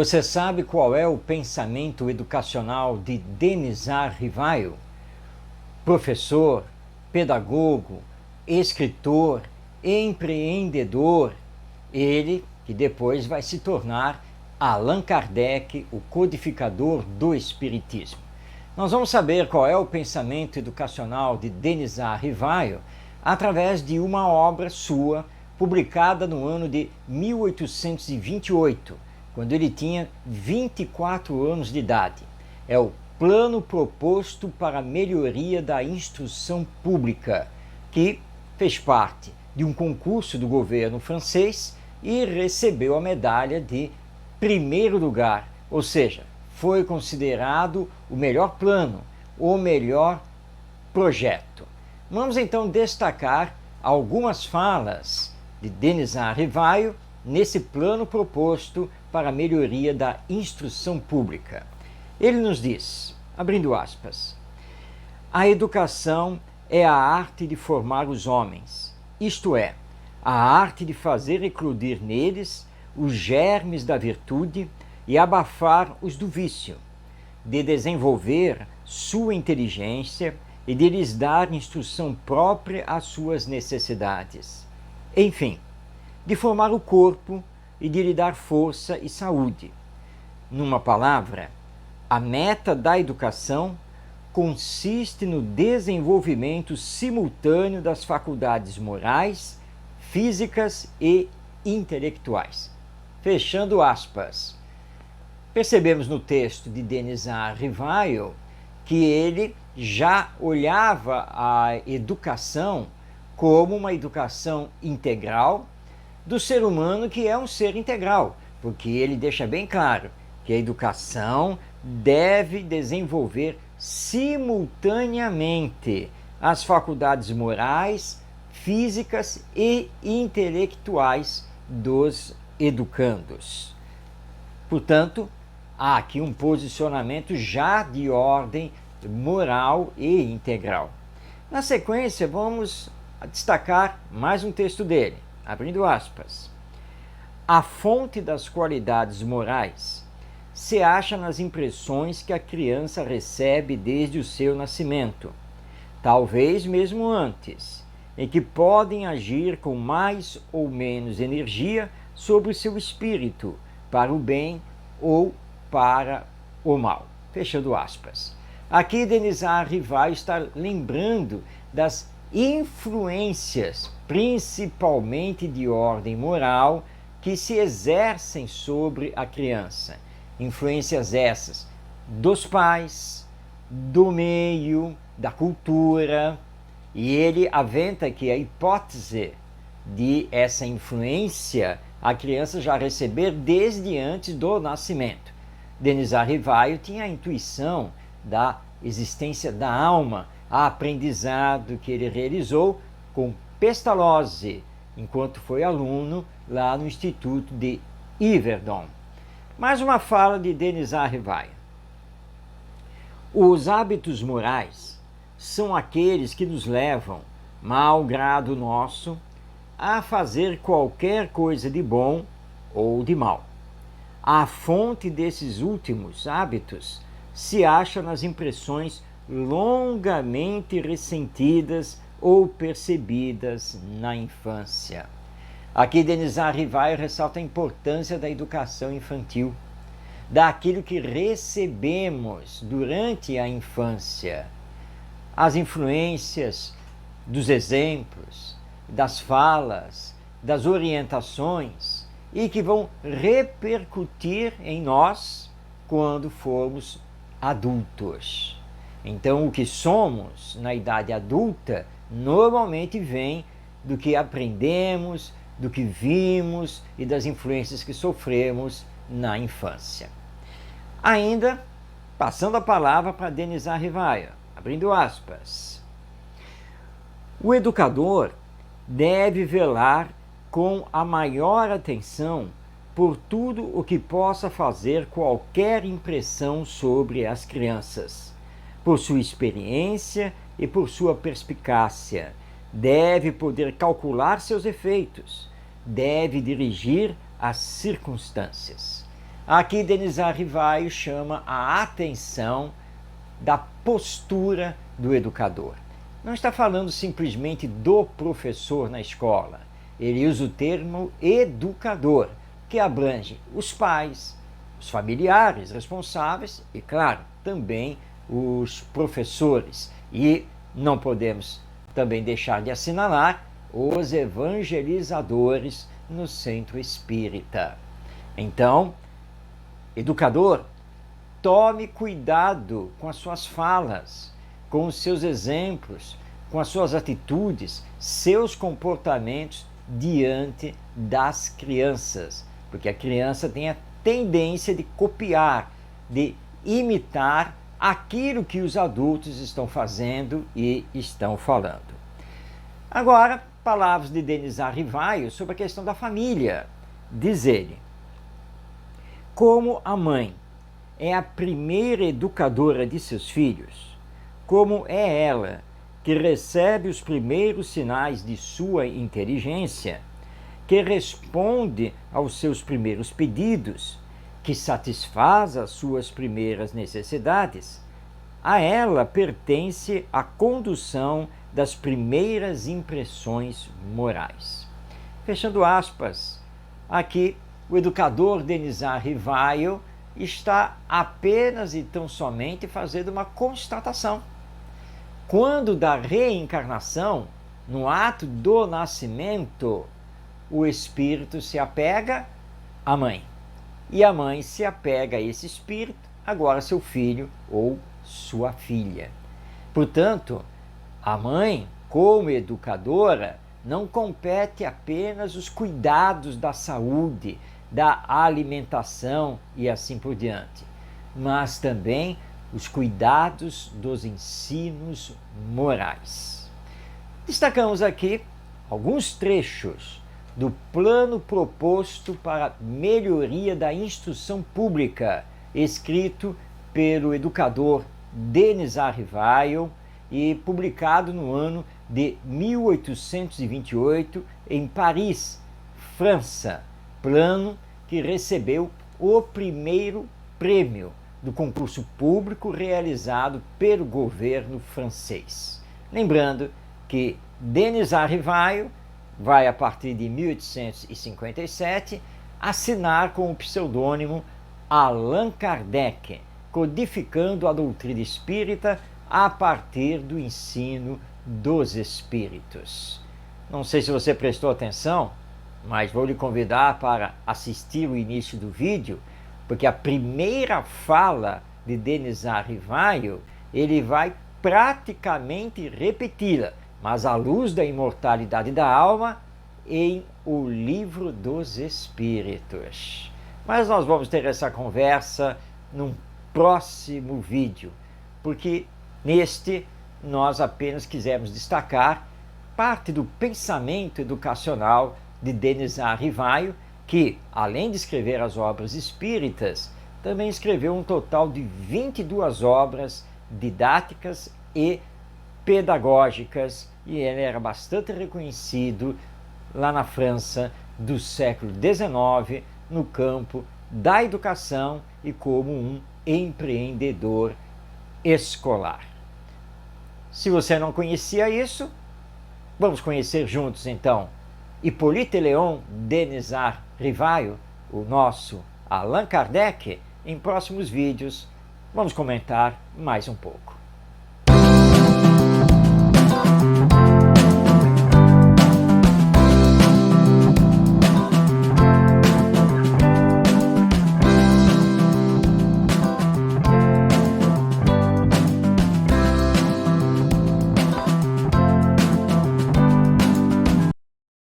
Você sabe qual é o pensamento educacional de Denizar Rivaio? Professor, pedagogo, escritor, empreendedor, ele que depois vai se tornar Allan Kardec, o codificador do Espiritismo. Nós vamos saber qual é o pensamento educacional de Denizar Rivaio através de uma obra sua, publicada no ano de 1828, quando ele tinha 24 anos de idade. É o Plano Proposto para a Melhoria da Instrução Pública, que fez parte de um concurso do governo francês e recebeu a medalha de primeiro lugar, ou seja, foi considerado o melhor plano, o melhor projeto. Vamos então destacar algumas falas de Denizar Rivaio nesse plano proposto para a melhoria da instrução pública. Ele nos diz, abrindo aspas, a educação é a arte de formar os homens, isto é, a arte de fazer eclodir neles os germes da virtude e abafar os do vício, de desenvolver sua inteligência e de lhes dar instrução própria às suas necessidades. Enfim, de formar o corpo e de lhe dar força e saúde. Numa palavra, a meta da educação consiste no desenvolvimento simultâneo das faculdades morais, físicas e intelectuais. Fechando aspas. Percebemos no texto de Denizar Rivaio que ele já olhava a educação como uma educação integral do ser humano, que é um ser integral, porque ele deixa bem claro que a educação deve desenvolver simultaneamente as faculdades morais, físicas e intelectuais dos educandos. Portanto, há aqui um posicionamento já de ordem moral e integral. Na sequência, vamos destacar mais um texto dele, abrindo aspas. A fonte das qualidades morais se acha nas impressões que a criança recebe desde o seu nascimento, talvez mesmo antes, e que podem agir com mais ou menos energia sobre o seu espírito, para o bem ou para o mal. Fechando aspas. Aqui Denizar Rivaio está lembrando das influências, principalmente de ordem moral, que se exercem sobre a criança. Influências essas dos pais, do meio, da cultura, e ele aventa que a hipótese de essa influência a criança já receber desde antes do nascimento. Denizar Rivaio tinha a intuição da existência da alma, a aprendizado que ele realizou com Pestalozzi, enquanto foi aluno lá no Instituto de Yverdon. Mais uma fala de Denizar Rivaio. Os hábitos morais são aqueles que nos levam, mau grado nosso, a fazer qualquer coisa de bom ou de mal. A fonte desses últimos hábitos se acha nas impressões longamente ressentidas ou percebidas na infância. Aqui Denizar Rivaio ressalta a importância da educação infantil, daquilo que recebemos durante a infância, as influências dos exemplos, das falas, das orientações e que vão repercutir em nós quando formos adultos. Então, o que somos na idade adulta normalmente vem do que aprendemos, do que vimos e das influências que sofremos na infância. Ainda, passando a palavra para Denizar Rivaio, abrindo aspas. O educador deve velar com a maior atenção por tudo o que possa fazer qualquer impressão sobre as crianças, por sua experiência e por sua perspicácia. Deve poder calcular seus efeitos, deve dirigir as circunstâncias. Aqui Denizar Rivaio chama a atenção da postura do educador. Não está falando simplesmente do professor na escola. Ele usa o termo educador, que abrange os pais, os familiares responsáveis e, claro, também os professores. E não podemos também deixar de assinalar os evangelizadores no centro espírita. Então, educador, tome cuidado com as suas falas, com os seus exemplos, com as suas atitudes, seus comportamentos diante das crianças, porque a criança tem a tendência de copiar, de imitar aquilo que os adultos estão fazendo e estão falando. Agora, palavras de Denizar Rivaio sobre a questão da família. Diz ele: como a mãe é a primeira educadora de seus filhos, como é ela que recebe os primeiros sinais de sua inteligência, que responde aos seus primeiros pedidos, que satisfaz as suas primeiras necessidades, a ela pertence a condução das primeiras impressões morais. Fechando aspas, aqui o educador Denizar Rivaio está apenas e tão somente fazendo uma constatação. Quando da reencarnação, no ato do nascimento, o espírito se apega à mãe. E a mãe se apega a esse espírito, agora seu filho ou sua filha. Portanto, a mãe, como educadora, não compete apenas os cuidados da saúde, da alimentação e assim por diante, mas também os cuidados dos ensinos morais. Destacamos aqui alguns trechos do plano proposto para melhoria da instrução pública, escrito pelo educador Denizar Rivaio e publicado no ano de 1828 em Paris, França, plano que recebeu o primeiro prêmio do concurso público realizado pelo governo francês. Lembrando que Denizar Rivaio vai, a partir de 1857, assinar com o pseudônimo Allan Kardec, codificando a doutrina espírita a partir do ensino dos espíritos. Não sei se você prestou atenção, mas vou lhe convidar para assistir o início do vídeo, porque a primeira fala de Denizar Rivaio, ele vai praticamente repeti-la, mas à luz da imortalidade da alma, em O Livro dos Espíritos. Mas nós vamos ter essa conversa num próximo vídeo, porque neste nós apenas quisemos destacar parte do pensamento educacional de Denizar Rivaio, que, além de escrever as obras espíritas, também escreveu um total de 22 obras didáticas e pedagógicas, e ele era bastante reconhecido lá na França do século XIX, no campo da educação e como um empreendedor escolar. Se você não conhecia isso, vamos conhecer juntos então Hippolyte Léon Denizar Rivaio, o nosso Allan Kardec. Em próximos vídeos vamos comentar mais um pouco.